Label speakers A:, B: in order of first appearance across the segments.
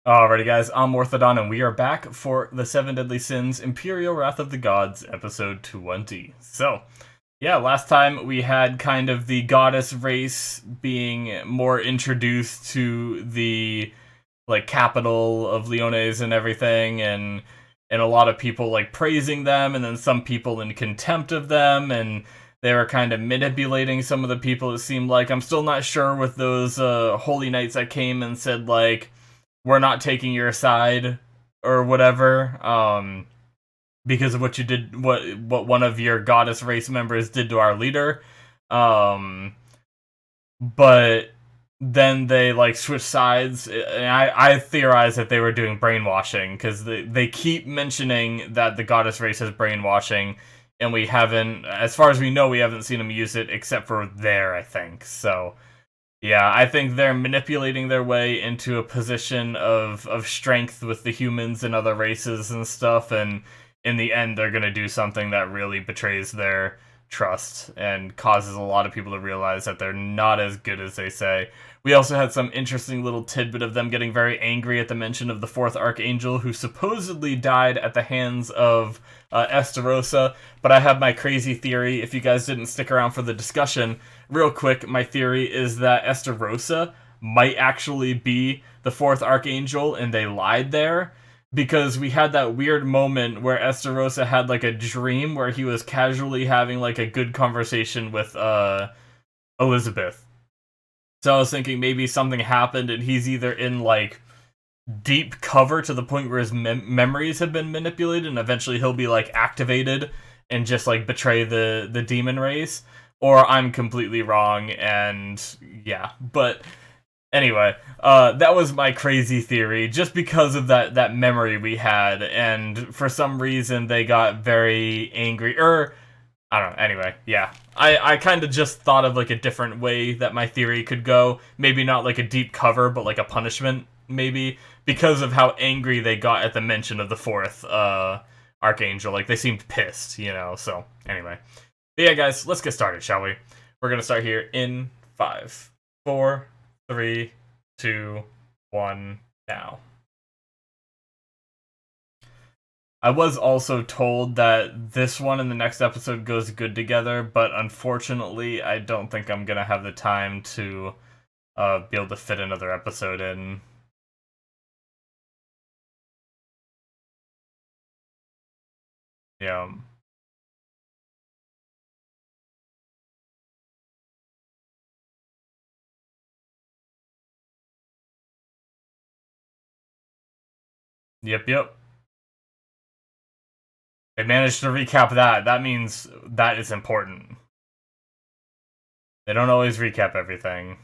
A: Alrighty guys, I'm Morthadon and we are back for the 7 Deadly Sins Imperial Wrath of the Gods episode 20. So, yeah, last time we had kind of the goddess race being more introduced to the capital of Leones and everything, and a lot of people praising them, and then some people in contempt of them, and they were kind of manipulating some of the people. It seemed like I'm still not sure with those holy knights that came and said we're not taking your side or whatever, because of what you did, what one of your goddess race members did to our leader. Um, but then they switch sides, and I theorize that they were doing brainwashing because they keep mentioning that the goddess race has brainwashing, and we haven't, as far as we know, we haven't seen them use it except for there, I think. So yeah, I think they're manipulating their way into a position of strength with the humans and other races and stuff, and in the end, they're gonna do something that really betrays their trust and causes a lot of people to realize that they're not as good as they say. We also had some interesting little tidbit of them getting very angry at the mention of the fourth Archangel, who supposedly died at the hands of Estarossa, but I have my crazy theory. If you guys didn't stick around for the discussion, real quick, my theory is that Estarossa might actually be the fourth Archangel, and they lied there, because we had that weird moment where Estarossa had a dream where he was casually having a good conversation with Elizabeth. So I was thinking maybe something happened and he's either in deep cover to the point where his memories have been manipulated, and eventually he'll be activated and just betray the demon race, or I'm completely wrong. And yeah, but anyway, that was my crazy theory, just because of that memory we had, and for some reason they got very angry, I don't know. Anyway, yeah. I kind of just thought of a different way that my theory could go. Maybe not a deep cover, but a punishment, maybe, because of how angry they got at the mention of the fourth Archangel. They seemed pissed, so anyway. But yeah, guys, let's get started, shall we? We're gonna start here in 5, 4, 3, 2, 1, now. I was also told that this one and the next episode goes good together, but unfortunately, I don't think I'm gonna have the time to be able to fit another episode in. Yeah. Yep, yep. They managed to recap that. That means that is important. They don't always recap everything.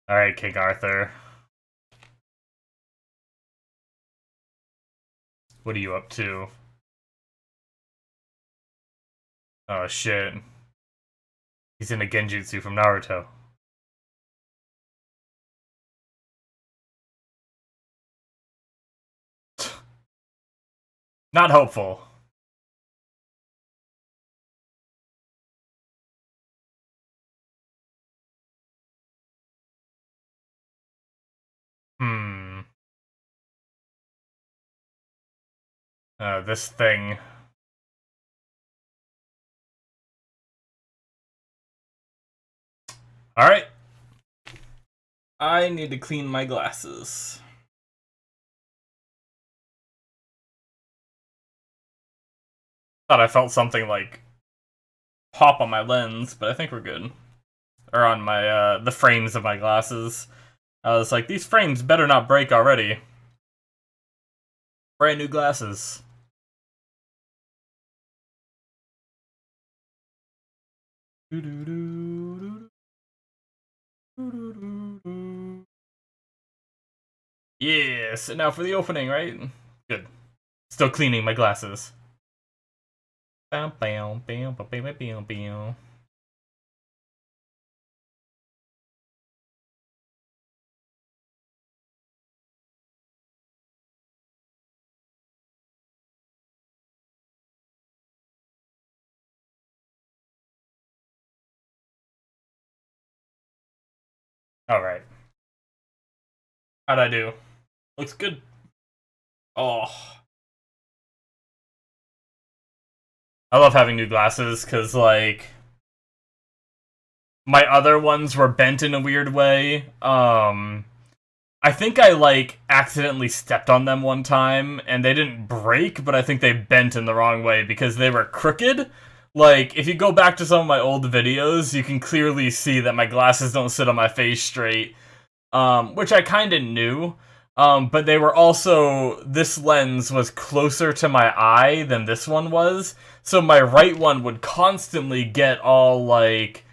A: Alright, King Arthur. What are you up to? Oh shit. He's in a genjutsu from Naruto. Not hopeful. Hmm. This thing. Alright. I need to clean my glasses. Thought I felt something pop on my lens, but I think we're good. Or on my the frames of my glasses. I was like, these frames better not break already. Brand new glasses. Yes, now for the opening, right? Good. Still cleaning my glasses. Alright. How'd I do? Looks good. Oh. I love having new glasses, because, like, my other ones were bent in a weird way. I think I, like, accidentally stepped on them one time, and they didn't break, but I think they bent in the wrong way, because they were crooked. Like, if you go back to some of my old videos, you can clearly see that my glasses don't sit on my face straight. Which I kinda knew. But they were also, this lens was closer to my eye than this one was, so my right one would constantly get all, like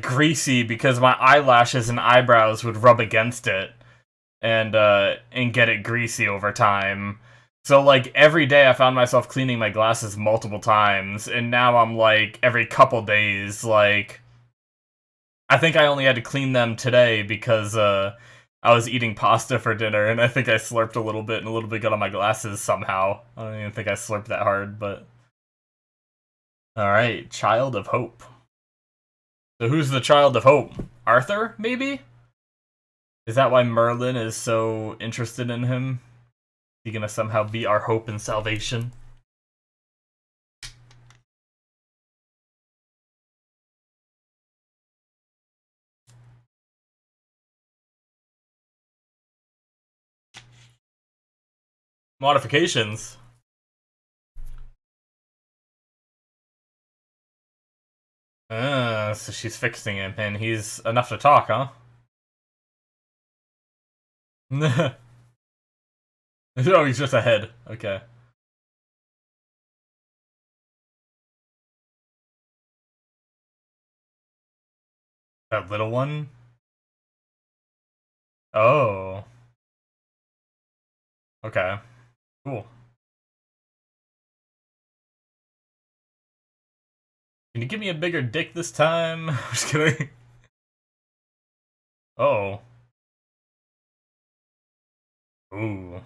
A: greasy because my eyelashes and eyebrows would rub against it and get it greasy over time. So, like, every day I found myself cleaning my glasses multiple times, and now I'm, like, every couple days, like, I think I only had to clean them today because I was eating pasta for dinner, and I think I slurped a little bit, and a little bit got on my glasses somehow. I don't even think I slurped that hard, but... Alright, Child of Hope. So who's the Child of Hope? Arthur, maybe? Is that why Merlin is so interested in him? Is he gonna somehow be our hope and salvation? Modifications. So she's fixing him, and he's enough to talk, huh? Oh, he's just ahead. Okay. That little one? Oh. Okay. Cool. Can you give me a bigger dick this time? I'm just kidding. Oh. Ooh.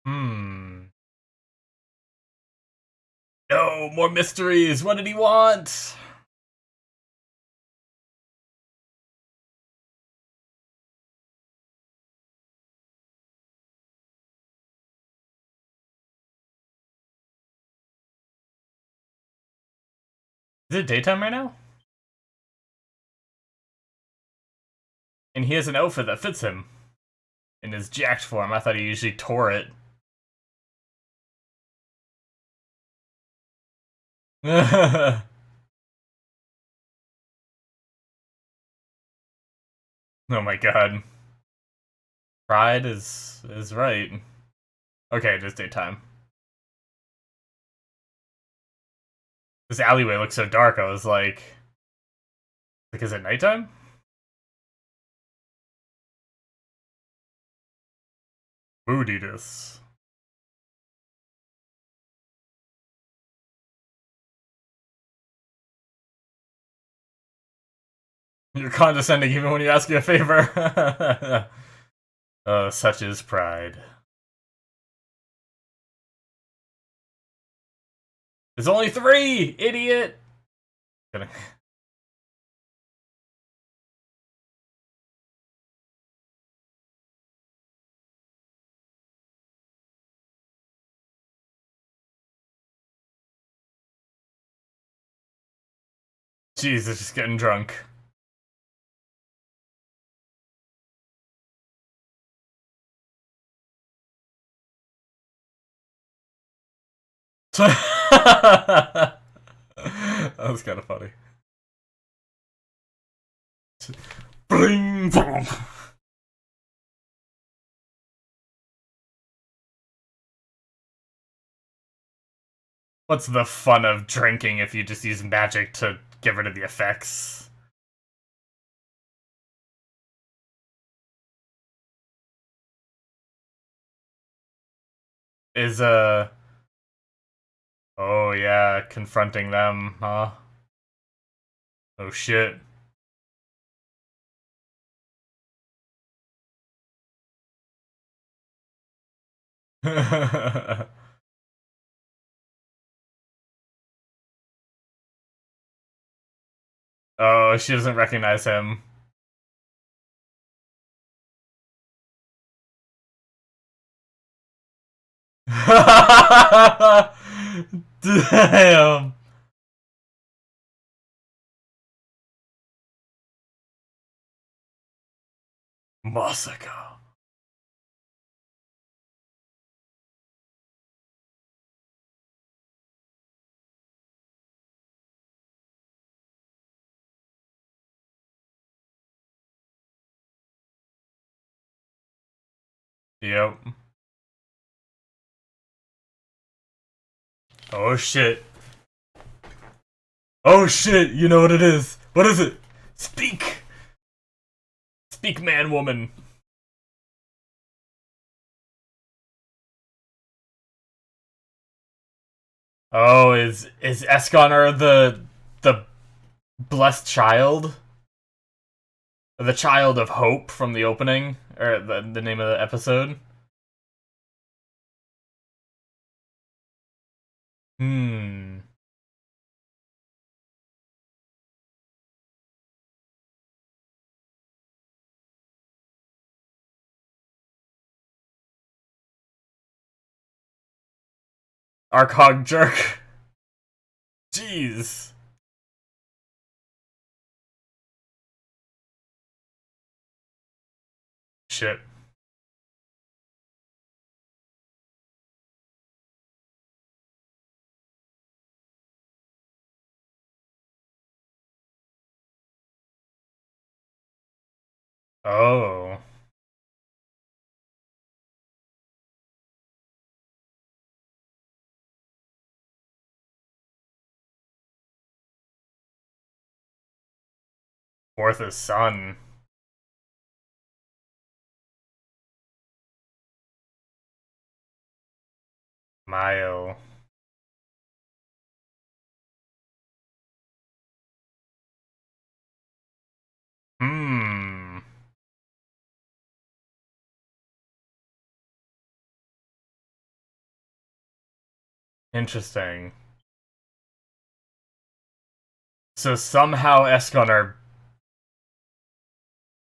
A: Hmm. No, more mysteries! What did he want? Is it daytime right now? And he has an outfit that fits him. In his jacked form, I thought he usually tore it. Oh my god. Pride is right. Okay, just daytime. This alleyway looks so dark, I was like, is it nighttime? Moodiness. You're condescending even when you ask you a favor. Such is pride. There's only 3! Idiot! Kidding. Jesus, just getting drunk. That was kind of funny. Bling bong. What's the fun of drinking if you just use magic to get rid of the effects? Is oh yeah, confronting them, huh? Oh shit. Oh, she doesn't recognize him. Damn. Masaka. Yep. Oh shit. Oh shit, you know what it is. What is it? Speak! Speak, man, woman. Oh, is Esconar the blessed child? The child of hope from the opening? Or the name of the episode? Hmm. Archog jerk. Jeez. Shit. Oh. Morth's son. Mile. Hmm. Interesting. So somehow Esconar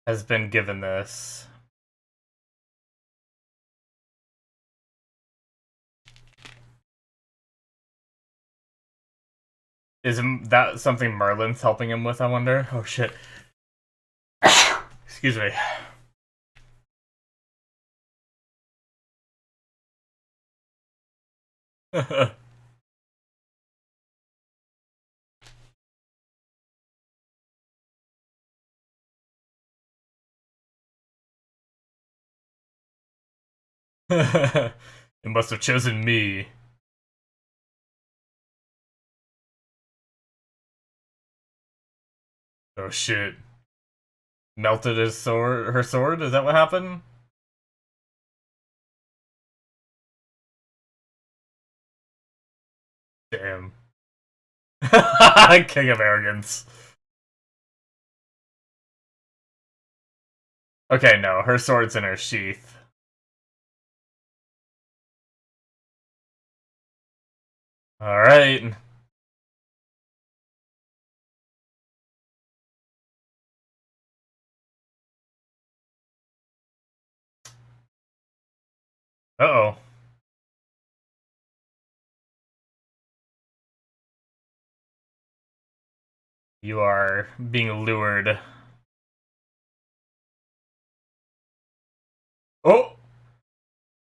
A: has been given this. Is that something Merlin's helping him with, I wonder? Oh shit. Excuse me. It must have chosen me. Oh shit. Melted his sword, her sword? Is that what happened? Damn. King of Arrogance. Okay, no, her sword's in her sheath. Alright. Uh-oh. You are being lured. Oh!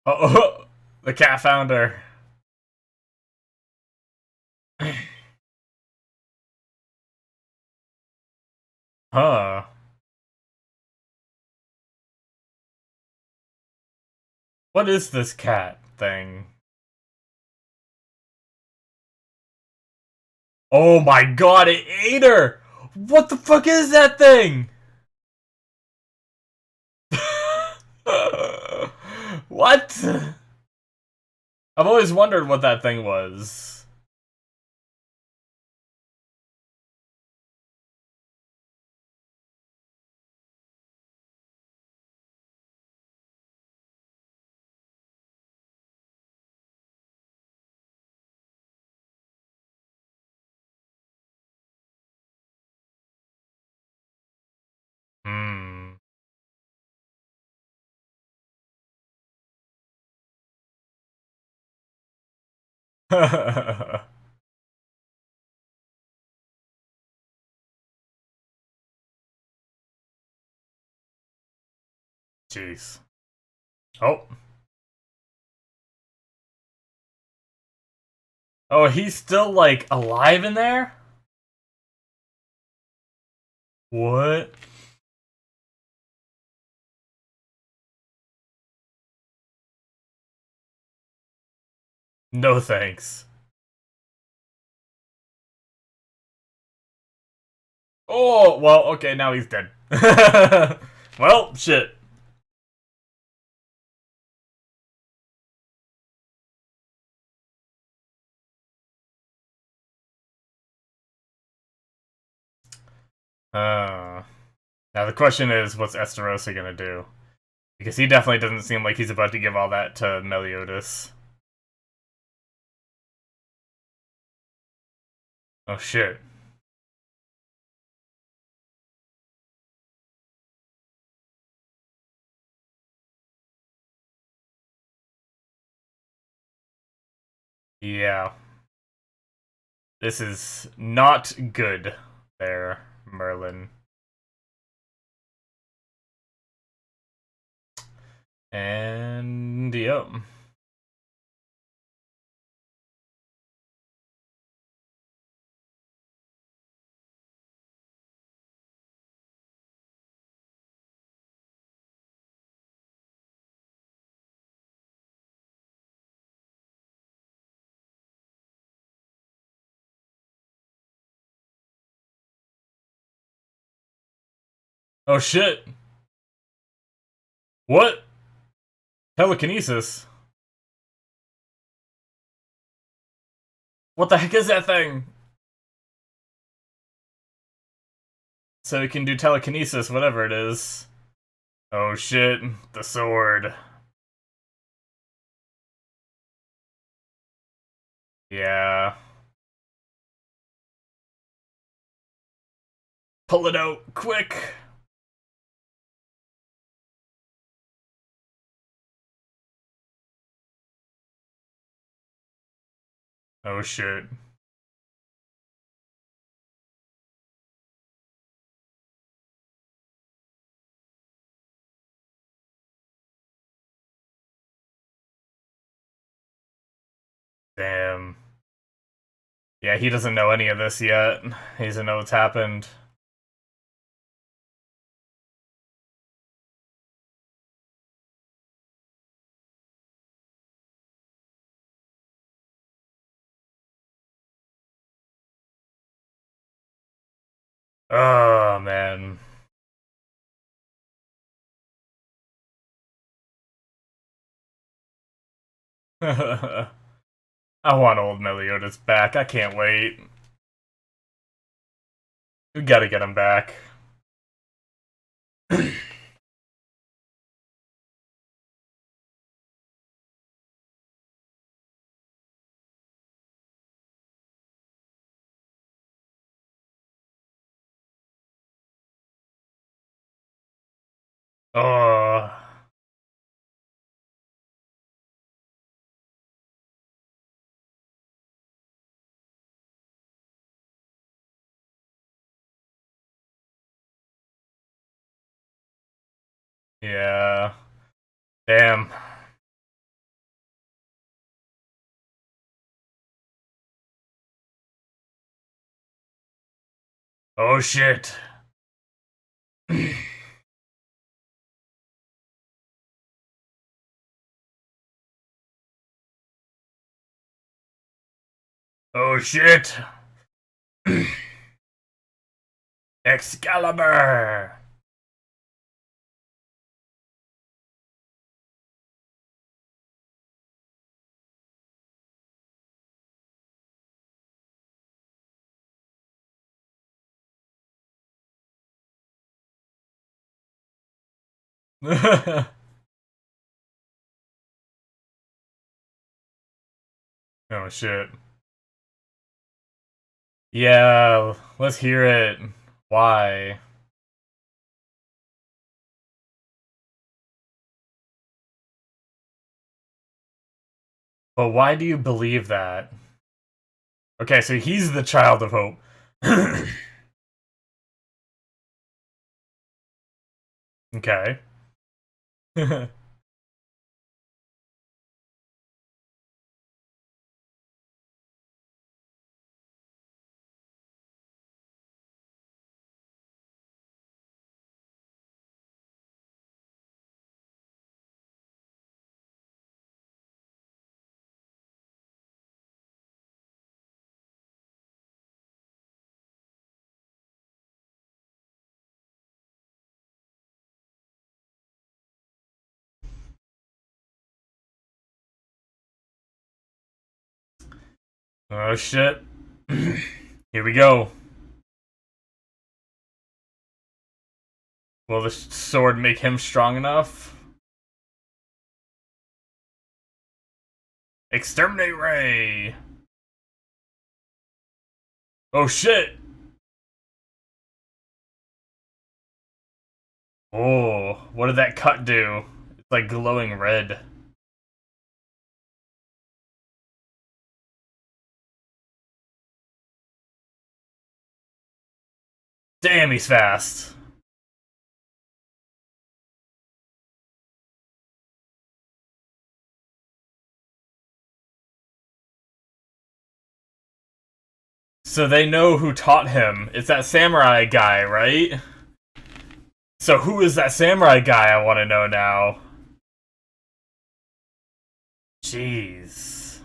A: Oh! The cat found her. Huh. What is this cat thing? Oh my god, it ate her! What the fuck is that thing? What? I've always wondered what that thing was. Jeez. Oh. Oh, he's still, like, alive in there? What? No thanks. Oh, well, okay, now he's dead. Well, shit. Now the question is, what's Esterosa gonna do? Because he definitely doesn't seem like he's about to give all that to Meliodas. Oh shit. Yeah. This is not good there, Merlin. And yep. Oh shit. What? Telekinesis? What the heck is that thing? So he can do telekinesis, whatever it is. Oh shit, the sword. Yeah. Pull it out, quick! Oh shit. Damn. Yeah, he doesn't know any of this yet. He doesn't know what's happened. Oh, man. I want old Meliodas back. I can't wait. We gotta get him back. Oh. Yeah. Damn. Oh shit. Oh shit. Excalibur. Oh shit. Yeah, let's hear it. Why? But why do you believe that? Okay, so he's the child of hope. Okay. Oh shit. Here we go. Will the sword make him strong enough? Exterminate Ray! Oh shit! Oh, what did that cut do? It's like glowing red. Damn, he's fast. So they know who taught him. It's that samurai guy, right? So who is that samurai guy, I want to know now. Jeez.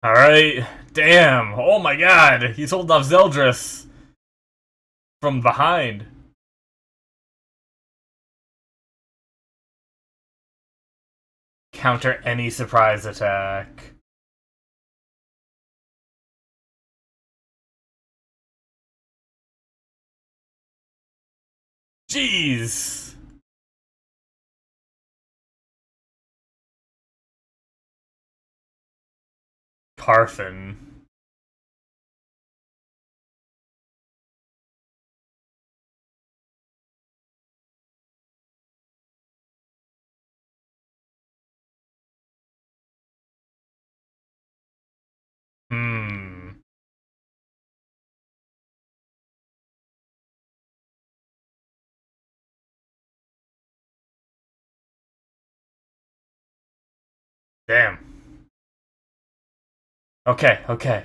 A: Alright. Damn. Oh my god. He's holding off Zeldris from behind. Counter any surprise attack. Jeez. Carson. Hmm. Damn. Okay, okay.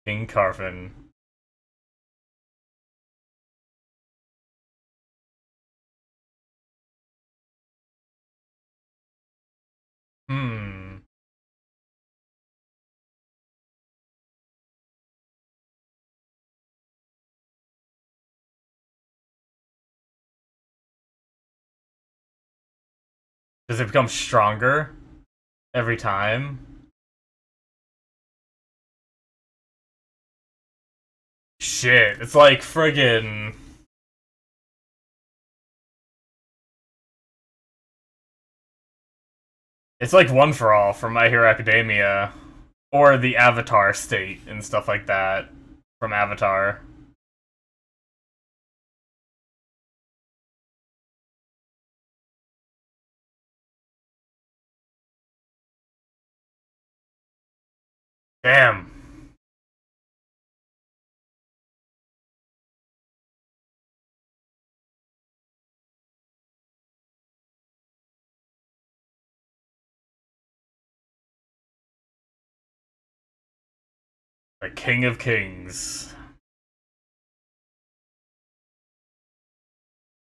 A: King Carson. Hmm. Does it become stronger every time? Shit, it's like friggin'. It's like One for All from My Hero Academia. Or the Avatar state and stuff like that from Avatar. Damn. The King of Kings.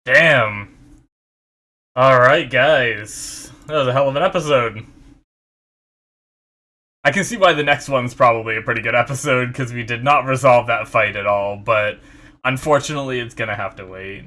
A: Damn. Alright, guys. That was a hell of an episode. I can see why the next one's probably a pretty good episode, because we did not resolve that fight at all, but unfortunately it's gonna have to wait.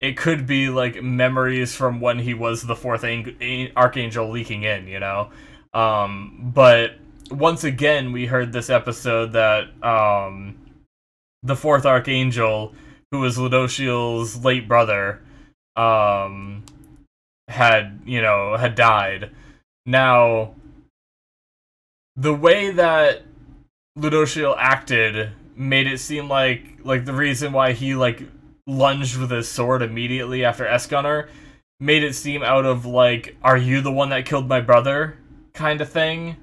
A: it could be like memories from when he was the fourth archangel leaking in, you know. But once again, we heard this episode that the fourth archangel, who was Ludociel's late brother, had died. Now, the way that Ludociel acted made it seem like the reason why he like lunged with his sword immediately after Esgunner made it seem out of like, are you the one that killed my brother kind of thing.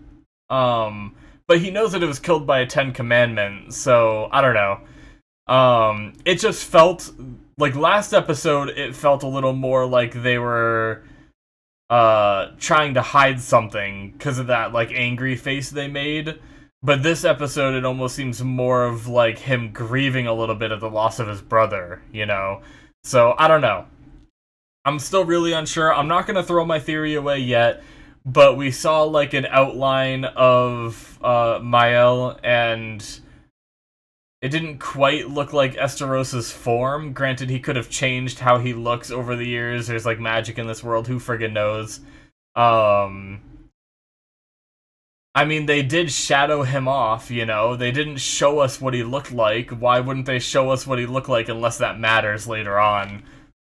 A: But he knows that it was killed by a Ten Commandment, so I don't know. It just felt like last episode, it felt a little more like they were trying to hide something because of that like angry face they made. But this episode, it almost seems more of like him grieving a little bit of the loss of his brother, you know? So, I don't know. I'm still really unsure. I'm not going to throw my theory away yet, but we saw like an outline of Mael, and it didn't quite look like Esterosa's form. Granted, he could have changed how he looks over the years. There's like magic in this world. Who friggin' knows? I mean, they did shadow him off, you know? They didn't show us what he looked like. Why wouldn't they show us what he looked like unless that matters later on?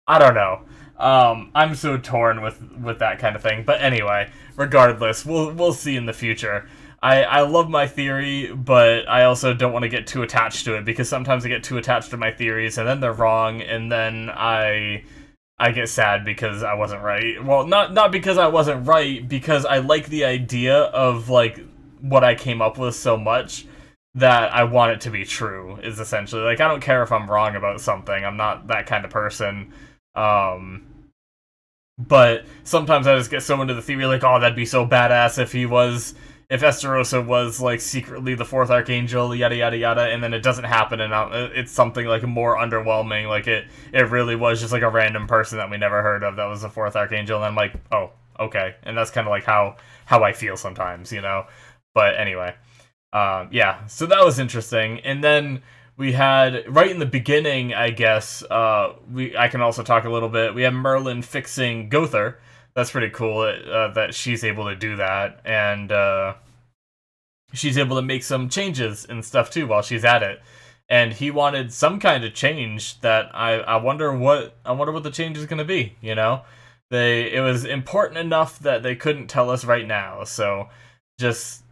A: I don't know. I'm so torn with that kind of thing. But anyway, regardless, we'll see in the future. I love my theory, but I also don't want to get too attached to it, because sometimes I get too attached to my theories, and then they're wrong, and then I get sad because I wasn't right. Well, not because I wasn't right, because I like the idea of, like, what I came up with so much that I want it to be true, is essentially. Like, I don't care if I'm wrong about something. I'm not that kind of person. But sometimes I just get so into the theory, like, oh, that'd be so badass if Esterosa was, like, secretly the fourth archangel, yada yada yada, and then it doesn't happen, and it's something, like, more underwhelming, like, it really was just, like, a random person that we never heard of that was the fourth archangel, and I'm like, oh, okay, and that's kind of, like, how I feel sometimes, you know? But anyway, yeah, so that was interesting, and then we had, right in the beginning, I guess, I can also talk a little bit, we have Merlin fixing Gother. That's pretty cool that she's able to do that, and she's able to make some changes and stuff too while she's at it. And he wanted some kind of change that I wonder what the change is going to be. You know, it was important enough that they couldn't tell us right now. So just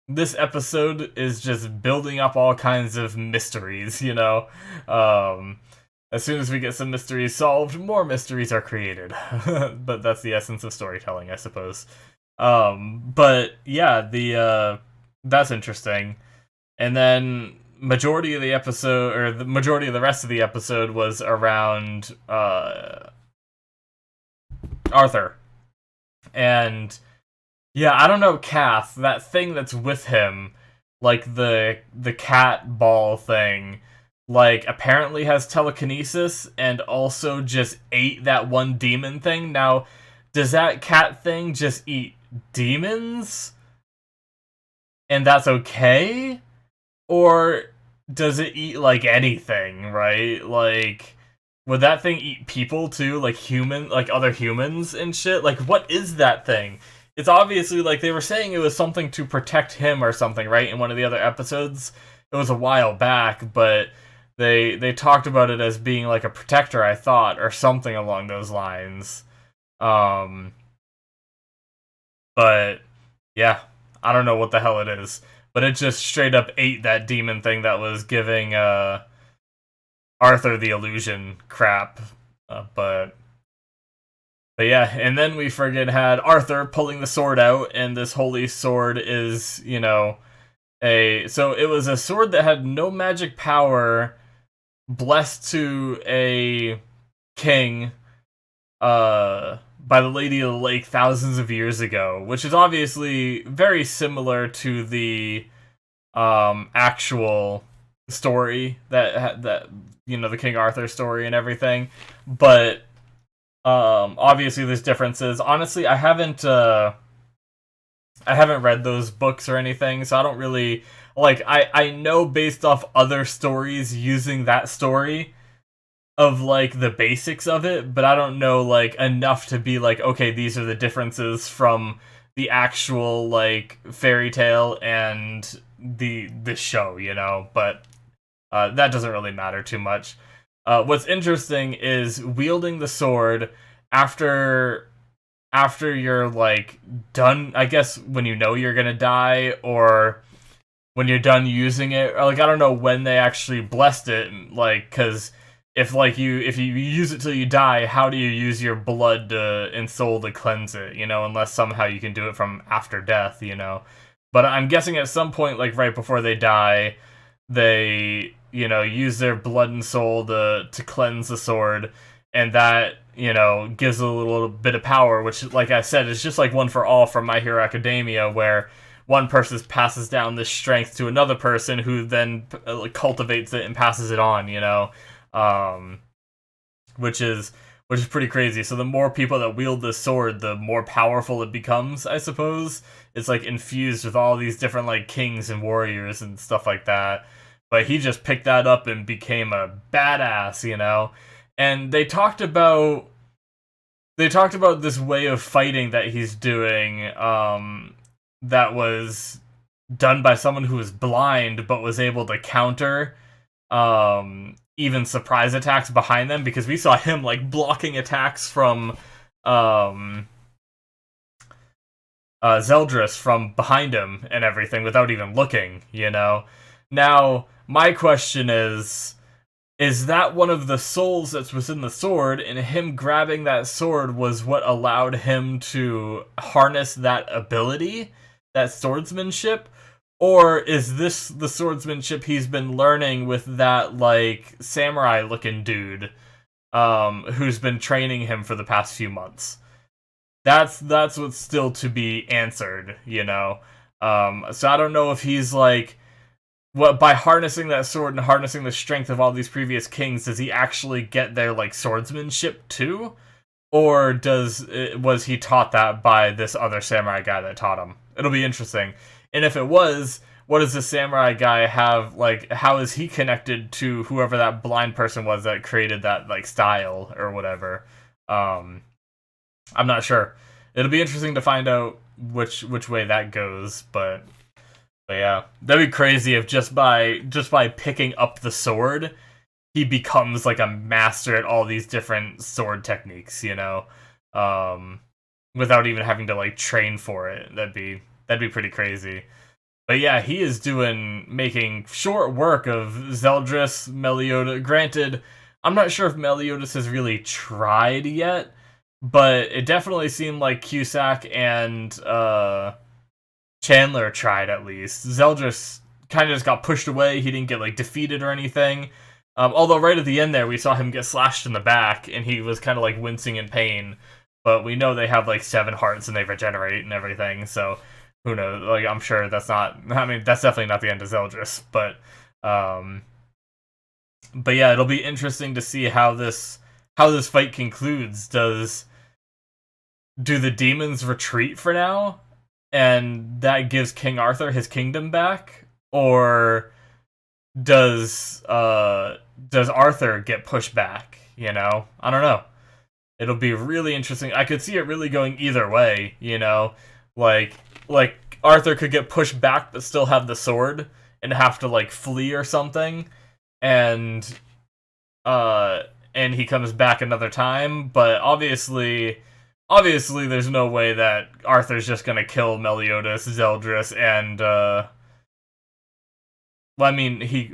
A: this episode is just building up all kinds of mysteries. You know. As soon as we get some mysteries solved, more mysteries are created. But that's the essence of storytelling, I suppose. But yeah, that's interesting. And then majority of the episode, or the majority of the rest of the episode, was around Arthur. And yeah, I don't know, Kath, that thing that's with him, like the cat ball thing, like, apparently has telekinesis, and also just ate that one demon thing. Now, does that cat thing just eat demons? And that's okay? Or does it eat, like, anything, right? Like, would that thing eat people, too? Like, other humans and shit? Like, what is that thing? It's obviously, like, they were saying it was something to protect him or something, right? In one of the other episodes. It was a while back, but They talked about it as being like a protector, I thought, or something along those lines. But yeah, I don't know what the hell it is. But it just straight up ate that demon thing that was giving Arthur the illusion crap. But yeah, and then we friggin' had Arthur pulling the sword out, and this holy sword is, you know, so it was a sword that had no magic power, blessed to a king by the Lady of the Lake thousands of years ago, which is obviously very similar to the actual story that you know, the King Arthur story and everything. But obviously there's differences. Honestly, I haven't read those books or anything, so I don't really, like, I know based off other stories using that story like the basics of it, but I don't know like enough to be like, okay, these are the differences from the actual like fairy tale and the show, you know. But that doesn't really matter too much. What's interesting is wielding the sword after you're like done. I guess when you know you're gonna die, or when you're done using it, or like I don't know when they actually blessed it, like because if you use it till you die, how do you use your blood and soul to cleanse it? You know, unless somehow you can do it from after death. You know, but I'm guessing at some point, like right before they die, they use their blood and soul to cleanse the sword, and that gives a little bit of power, which, like I said, is just like One for All from My Hero Academia, where one person passes down this strength to another person who then cultivates it and passes it on, which is pretty crazy. So the more people that wield this sword, the more powerful it becomes, I suppose. It's like infused with all these different like kings and warriors and stuff like that. But he just picked that up and became a badass, And they talked about this way of fighting that he's doing, that was done by someone who was blind but was able to counter even surprise attacks behind them, because we saw him like blocking attacks from Zeldris from behind him and everything without even looking, Now, my question is that one of the souls that's within the sword, and him grabbing that sword was what allowed him to harness that ability, that swordsmanship? Or is this the swordsmanship he's been learning with that, like, samurai-looking dude, who's been training him for the past few months? That's what's still to be answered, So I don't know if he's, like, by harnessing that sword and harnessing the strength of all these previous kings, does he actually get their, like, swordsmanship too? Or was he taught that by this other samurai guy that taught him? It'll be interesting. And if it was, what does the samurai guy have, like, how is he connected to whoever that blind person was that created that, like, style or whatever? I'm not sure. It'll be interesting to find out which way that goes, but yeah, that'd be crazy if just by picking up the sword, he becomes like a master at all these different sword techniques, without even having to like train for it. That'd be pretty crazy. But yeah, he is making short work of Zeldris, Meliodas. Granted, I'm not sure if Meliodas has really tried yet, but it definitely seemed like Cusack and Chandler tried at least. Zeldris kind of just got pushed away. He didn't get like defeated or anything. Although right at the end there, we saw him get slashed in the back, and he was kind of like wincing in pain. But we know they have like 7 hearts and they regenerate and everything. So who knows? Like I'm sure that's not. I mean, that's definitely not the end of Zeldris. But yeah, it'll be interesting to see how this fight concludes. Do the demons retreat for now, and that gives King Arthur his kingdom back, or does Arthur get pushed back? I don't know. It'll be really interesting. I could see it really going either way. Like Arthur could get pushed back but still have the sword and have to like flee or something, and he comes back another time. But obviously, there's no way that Arthur's just gonna kill Meliodas, Zeldris, and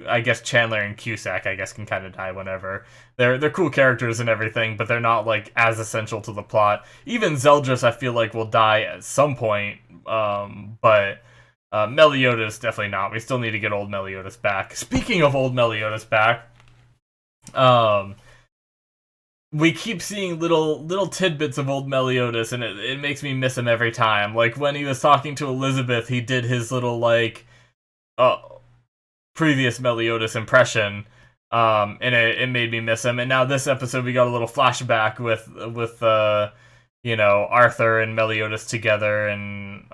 A: I guess Chandler and Cusack, can kind of die whenever. They're cool characters and everything, but they're not like as essential to the plot. Even Zeldris, I feel like, will die at some point, but Meliodas definitely not. We still need to get old Meliodas back. Speaking of old Meliodas back, we keep seeing little tidbits of old Meliodas, and it makes me miss him every time. Like when he was talking to Elizabeth, he did his little like previous Meliodas impression, and it made me miss him. And now this episode, we got a little flashback with Arthur and Meliodas together, and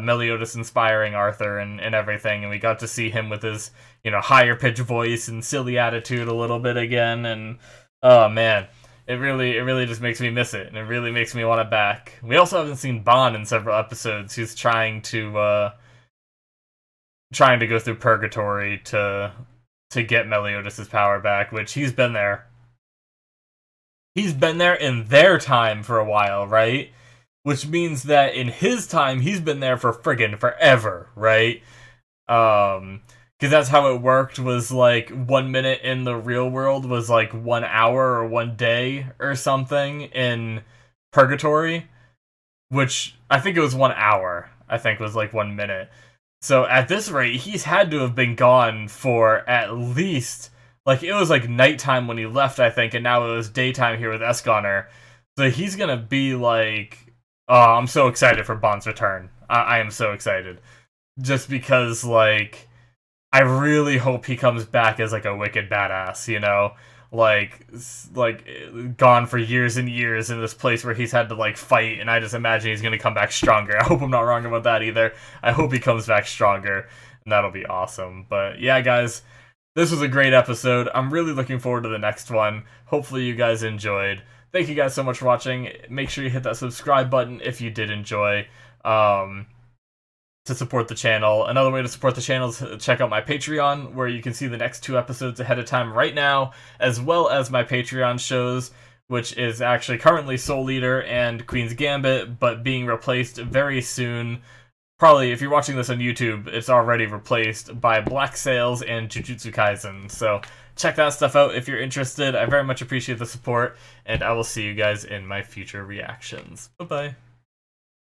A: Meliodas inspiring Arthur and everything, and we got to see him with his, higher pitched voice and silly attitude a little bit again, and oh man, it really just makes me miss it, and it really makes me want it back. We also haven't seen Bond in several episodes, who's trying to go through purgatory to get Meliodas' power back, which he's been there. He's been there in their time for a while, right? Which means that in his time, he's been there for friggin' forever, right? Because that's how it worked, was like 1 minute in the real world was like 1 hour or 1 day or something in purgatory, which I think it was 1 hour, I think was like 1 minute. So at this rate, he's had to have been gone for at least, like, it was like nighttime when he left, I think, and now it was daytime here with Esgoner. So he's gonna be like, oh, I'm so excited for Bond's return. I am so excited. Just because, like, I really hope he comes back as, like, a wicked badass, Like, gone for years and years in this place where he's had to, like, fight, and I just imagine he's gonna come back stronger. I hope I'm not wrong about that either. I hope he comes back stronger, and that'll be awesome. But yeah, guys, this was a great episode. I'm really looking forward to the next one. Hopefully you guys enjoyed. Thank you guys so much for watching. Make sure you hit that subscribe button if you did enjoy, to support the channel. Another way to support the channel is to check out my Patreon, where you can see the next 2 episodes ahead of time right now, as well as my Patreon shows, which is actually currently Soul Eater and Queen's Gambit, but being replaced very soon. Probably, if you're watching this on YouTube, it's already replaced by Black Sails and Jujutsu Kaisen. So check that stuff out if you're interested. I very much appreciate the support, and I will see you guys in my future reactions. Bye-bye.